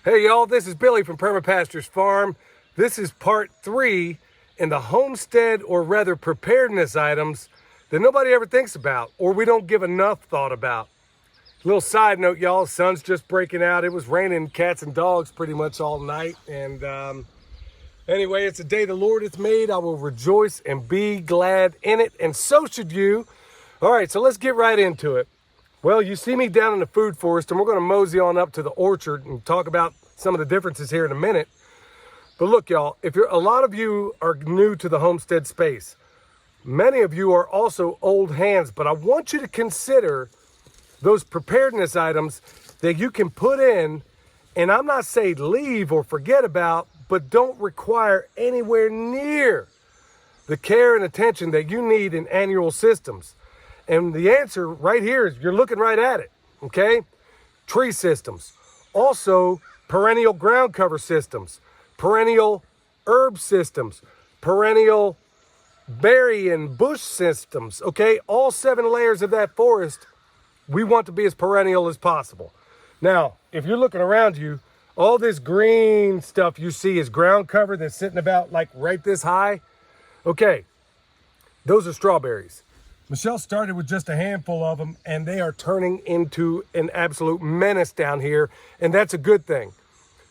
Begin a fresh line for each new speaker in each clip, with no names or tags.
Hey y'all, this is Billy from Perma Pastures Farm. This is part 3 in the homestead, or rather preparedness items that nobody ever thinks about or we don't give enough thought about. Little side note, y'all, sun's just breaking out. It was raining cats and dogs pretty much all night. And anyway, it's a day the Lord hath made. I will rejoice and be glad in it, and so should you. All right, so let's get right into it. Well, you see me down in the food forest, and we're going to mosey on up to the orchard and talk about some of the differences here in a minute. But look, y'all, a lot of you are new to the homestead space. Many of you are also old hands, but I want you to consider those preparedness items that you can put in, and I'm not saying leave or forget about, but don't require anywhere near the care and attention that you need in annual systems. And the answer right here is you're looking right at it, okay? Tree systems. Also, perennial ground cover systems, perennial herb systems, perennial berry and bush systems, okay? All 7 layers of that forest, we want to be as perennial as possible. Now, if you're looking around you, all this green stuff you see is ground cover that's sitting about like right this high. Okay, those are strawberries. Michelle started with just a handful of them, and they are turning into an absolute menace down here, and that's a good thing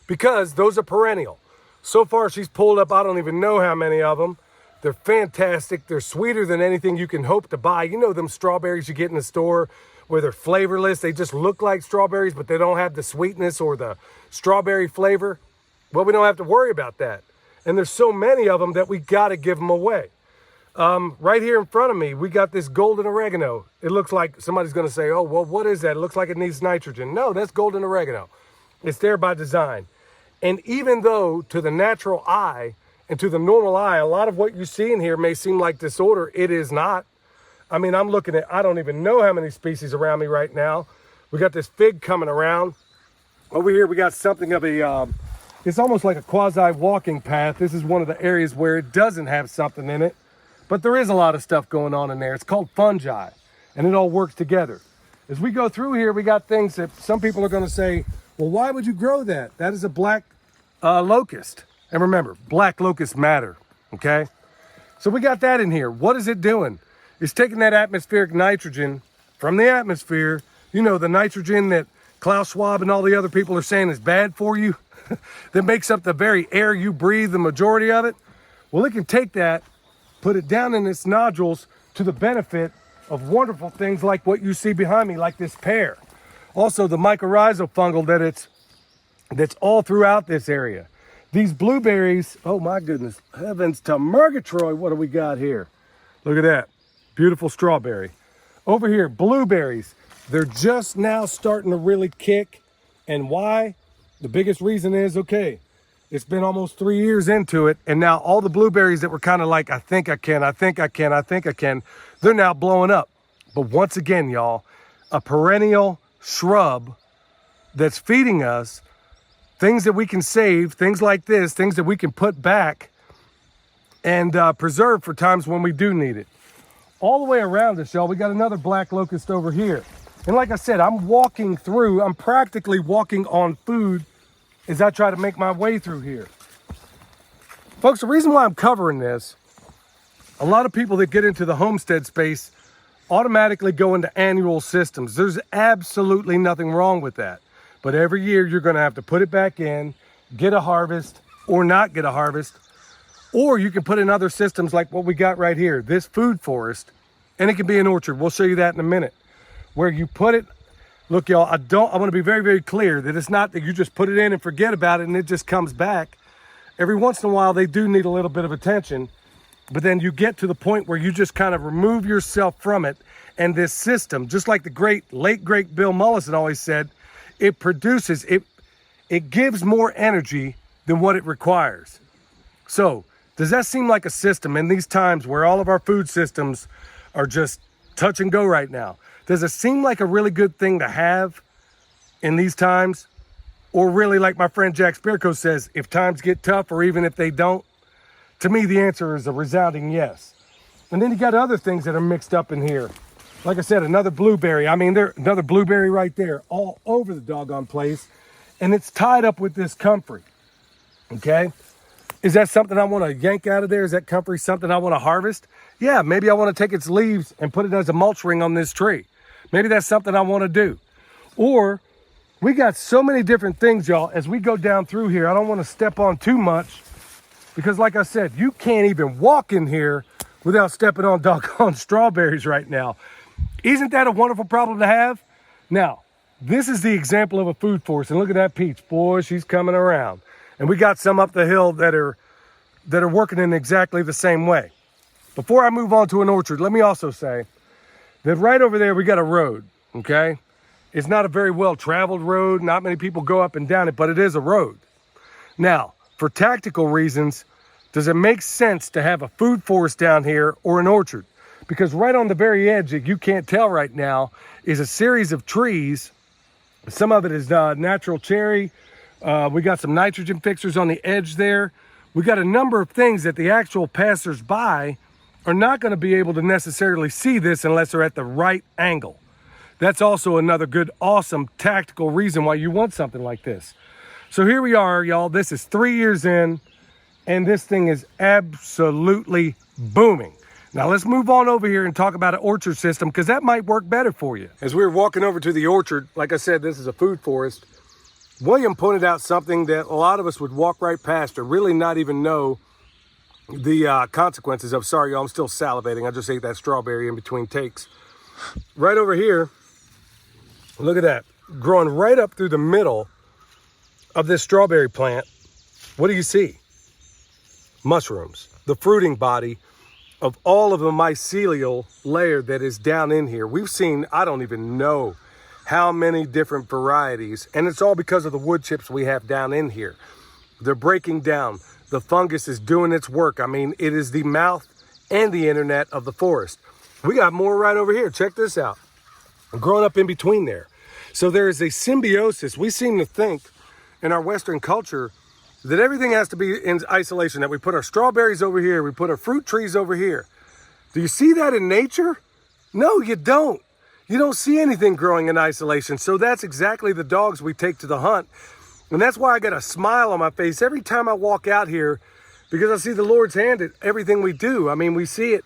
because those are perennial. So far, she's pulled up, I don't even know how many of them. They're fantastic. They're sweeter than anything you can hope to buy. You know them strawberries you get in the store where they're flavorless. They just look like strawberries, but they don't have the sweetness or the strawberry flavor. Well, we don't have to worry about that. And there's so many of them that we got to give them away. Right here in front of me, we got this golden oregano. It looks like somebody's going to say, oh, well, what is that? It looks like it needs nitrogen. No, that's golden oregano. It's there by design. And even though to the natural eye and to the normal eye, a lot of what you see in here may seem like disorder, it is not. I mean, I'm looking at, I don't even know how many species around me right now. We got this fig coming around. Over here, we got something of a, it's almost like a quasi walking path. This is one of the areas where it doesn't have something in it. But there is a lot of stuff going on in there. It's called fungi, and it all works together. As we go through here, we got things that some people are going to say, well, why would you grow that? That is a black locust. And remember, black locusts matter, okay? So we got that in here. What is it doing? It's taking that atmospheric nitrogen from the atmosphere, you know, the nitrogen that Klaus Schwab and all the other people are saying is bad for you, that makes up the very air you breathe, the majority of it. Well, it can take that, put it down in its nodules to the benefit of wonderful things like what you see behind me, like this pear. Also, the mycorrhizal fungal that's all throughout this area. These blueberries, oh my goodness, heavens to Murgatroyd, what do we got here? Look at that, beautiful strawberry. Over here, blueberries, they're just now starting to really kick. And why? The biggest reason is, okay, it's been almost 3 years into it, and now all the blueberries that were kind of like, I think I can, they're now blowing up. But once again, y'all, a perennial shrub that's feeding us things that we can save, things like this, things that we can put back and preserve for times when we do need it. All the way around us, y'all, we got another black locust over here. And like I said, I'm practically walking on food as I try to make my way through here. Folks, the reason why I'm covering this, a lot of people that get into the homestead space automatically go into annual systems. There's absolutely nothing wrong with that. But every year you're gonna have to put it back in, get a harvest or not get a harvest, or you can put in other systems like what we got right here, this food forest, and it can be an orchard. We'll show you that in a minute. Where you put it, look, y'all, I want to be very, very clear that it's not that you just put it in and forget about it and it just comes back. Every once in a while, they do need a little bit of attention, but then you get to the point where you just kind of remove yourself from it. And this system, just like the late great Bill Mollison always said, it gives more energy than what it requires. So does that seem like a system in these times where all of our food systems are just touch and go right now? Does it seem like a really good thing to have in these times? Or really, like my friend Jack Spirko says, if times get tough or even if they don't? To me, the answer is a resounding yes. And then you got other things that are mixed up in here. Like I said, another blueberry. I mean, another blueberry right there all over the doggone place. and it's tied up with this comfrey, okay? Is that something I want to yank out of there? Is that comfrey something I want to harvest? Yeah, maybe I want to take its leaves and put it as a mulch ring on this tree. Maybe that's something I want to do. Or we got so many different things, y'all, as we go down through here. I don't want to step on too much because like I said, you can't even walk in here without stepping on doggone strawberries right now. Isn't that a wonderful problem to have? Now, this is the example of a food forest, and look at that peach. Boy, she's coming around. And we got some up the hill that are working in exactly the same way. Before I move on to an orchard, let me also say that right over there we got a road, okay? It's not a very well-traveled road. Not many people go up and down it, but it is a road. Now, for tactical reasons, does it make sense to have a food forest down here or an orchard? Because right on the very edge that you can't tell right now is a series of trees. Some of it is natural cherry. We got some nitrogen fixers on the edge there. We got a number of things that the actual passersby are not going to be able to necessarily see this unless they're at the right angle. That's also another good, awesome tactical reason why you want something like this. So here we are, y'all. This is 3 years in, and this thing is absolutely booming. Now let's move on over here and talk about an orchard system, because that might work better for you. As we were walking over to the orchard, like I said, this is a food forest. William pointed out something that a lot of us would walk right past or really not even know the consequences of. Sorry, y'all, I'm still salivating. I just ate that strawberry in between takes. Right over here, look at that. Growing right up through the middle of this strawberry plant, what do you see? Mushrooms, the fruiting body of all of the mycelial layer that is down in here. We've seen, I don't even know how many different varieties, and it's all because of the wood chips we have down in here. They're breaking down. The fungus is doing its work. I mean, it is the mouth and the internet of the forest. We got more right over here. Check this out. Growing up in between there. So there is a symbiosis. We seem to think in our Western culture that everything has to be in isolation, that we put our strawberries over here, we put our fruit trees over here. Do you see that in nature? No, you don't. You don't see anything growing in isolation. So that's exactly the dogs we take to the hunt. And that's why I got a smile on my face every time I walk out here, because I see the Lord's hand at everything we do. I mean, we see it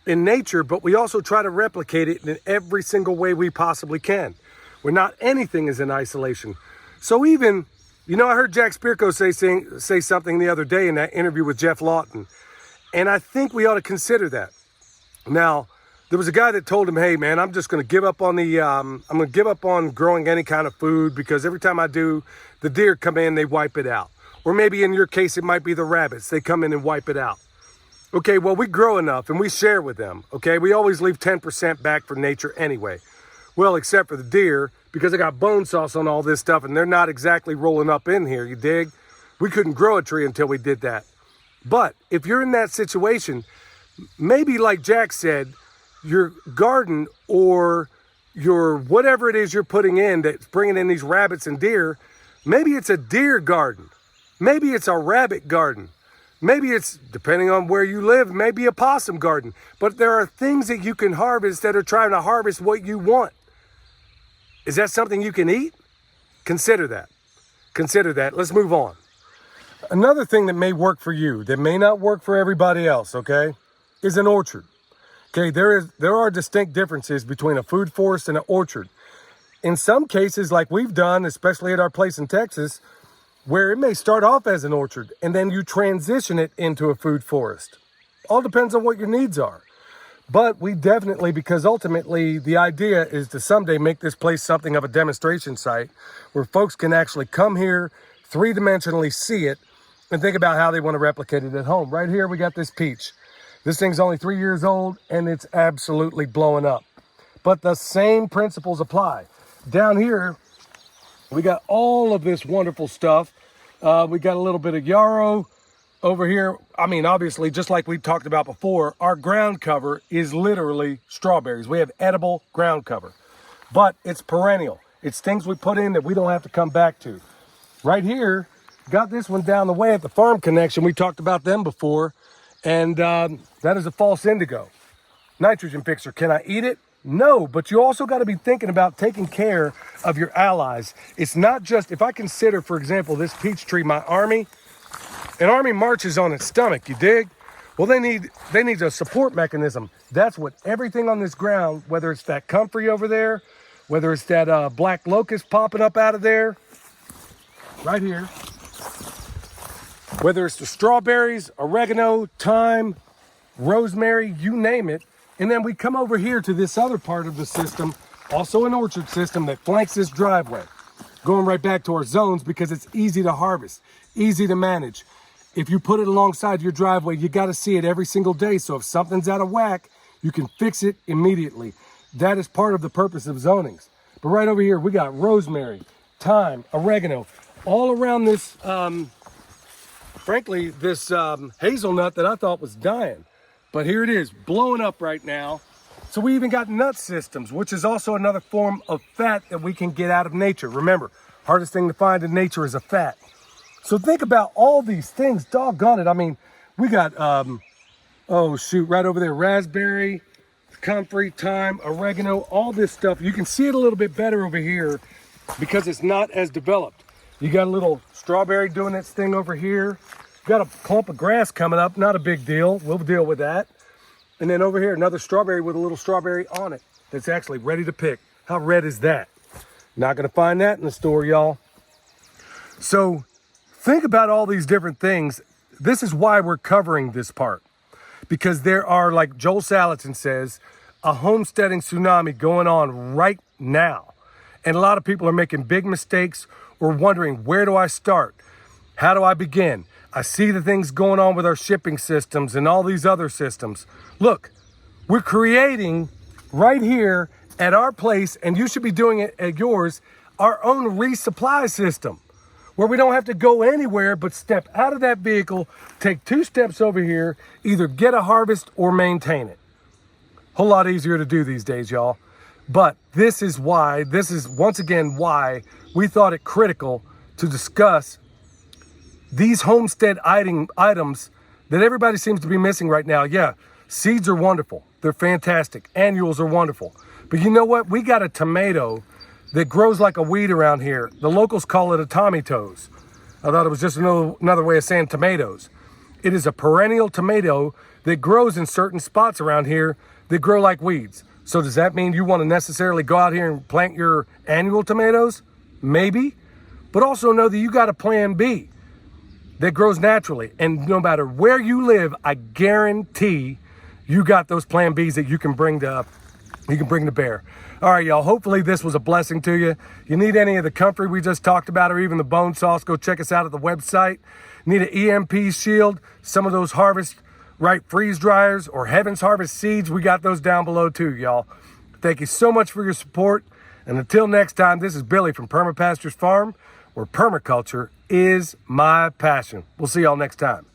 in nature, but we also try to replicate it in every single way we possibly can, where not anything is in isolation. So even, you know, I heard Jack Spirko say something the other day in that interview with Jeff Lawton, and I think we ought to consider that. Now, there was a guy that told him, hey man, I'm just going to give up on I'm going to give up on growing any kind of food, because every time I do, the deer come in, they wipe it out. Or maybe in your case, it might be the rabbits. They come in and wipe it out. Okay, well, we grow enough and we share with them. Okay, we always leave 10% back for nature anyway. Well, except for the deer, because I got bone sauce on all this stuff and they're not exactly rolling up in here, you dig? We couldn't grow a tree until we did that. But if you're in that situation, maybe like Jack said, your garden or your whatever it is you're putting in that's bringing in these rabbits and deer, maybe it's a deer garden. Maybe it's a rabbit garden. Maybe it's, depending on where you live, maybe a possum garden. But there are things that you can harvest that are trying to harvest what you want. Is that something you can eat? Consider that. Consider that. Let's move on. Another thing that may work for you, that may not work for everybody else, okay, is an orchard. Okay, there are distinct differences between a food forest and an orchard. In some cases, like we've done, especially at our place in Texas, where it may start off as an orchard and then you transition it into a food forest. All depends on what your needs are. But we definitely, because ultimately the idea is to someday make this place something of a demonstration site where folks can actually come here, three-dimensionally see it, and think about how they want to replicate it at home. Right here, we got this peach. This thing's only 3 years old and it's absolutely blowing up. But the same principles apply. Down here, we got all of this wonderful stuff. We got a little bit of yarrow over here. I mean, obviously, just like we talked about before, our ground cover is literally strawberries. We have edible ground cover, but it's perennial. It's things we put in that we don't have to come back to. Right here, got this one down the way at the Farm Connection. We talked about them before, and that is a false indigo. Nitrogen fixer. Can I eat it? No, but you also got to be thinking about taking care of your allies. It's not just, if I consider, for example, this peach tree, my army, an army marches on its stomach, you dig? Well, they need a support mechanism. That's what everything on this ground, whether it's that comfrey over there, whether it's that black locust popping up out of there, right here, whether it's the strawberries, oregano, thyme, rosemary, you name it. And then we come over here to this other part of the system, also an orchard system that flanks this driveway. Going right back to our zones because it's easy to harvest, easy to manage. If you put it alongside your driveway, you got to see it every single day. So if something's out of whack, you can fix it immediately. That is part of the purpose of zonings. But right over here, we got rosemary, thyme, oregano, all around this, frankly, this hazelnut that I thought was dying. But here it is, blowing up right now. So we even got nut systems, which is also another form of fat that we can get out of nature. Remember, hardest thing to find in nature is a fat. So think about all these things, doggone it. I mean, we got, oh shoot, right over there, raspberry, comfrey, thyme, oregano, all this stuff. You can see it a little bit better over here because it's not as developed. You got a little strawberry doing its thing over here. Got a clump of grass coming up, not a big deal. We'll deal with that. And then over here, another strawberry with a little strawberry on it that's actually ready to pick. How red is that? Not gonna find that in the store, y'all. So think about all these different things. This is why we're covering this part. Because there are, like Joel Salatin says, a homesteading tsunami going on right now. And a lot of people are making big mistakes or wondering, where do I start? How do I begin? I see the things going on with our shipping systems and all these other systems. Look, we're creating right here at our place, and you should be doing it at yours, our own resupply system where we don't have to go anywhere but step out of that vehicle, take 2 steps over here, either get a harvest or maintain it. Whole lot easier to do these days, y'all. But this is once again why we thought it critical to discuss these homestead items that everybody seems to be missing right now. Yeah, seeds are wonderful. They're fantastic. Annuals are wonderful. But you know what? We got a tomato that grows like a weed around here. The locals call it a Tommy Toes. I thought it was just another way of saying tomatoes. It is a perennial tomato that grows in certain spots around here that grow like weeds. So does that mean you want to necessarily go out here and plant your annual tomatoes? Maybe. But also know that you got a plan B that grows naturally. And no matter where you live, I guarantee you got those plan Bs that you can bring to bear. All right, y'all, hopefully this was a blessing to you. You need any of the comfrey we just talked about or even the bone sauce, go check us out at the website. Need an EMP shield, some of those harvest right freeze dryers or Heaven's Harvest seeds, we got those down below too, y'all. Thank you so much for your support. And until next time, this is Billy from Perma Pastures Farm, where permaculture is my passion. We'll see y'all next time.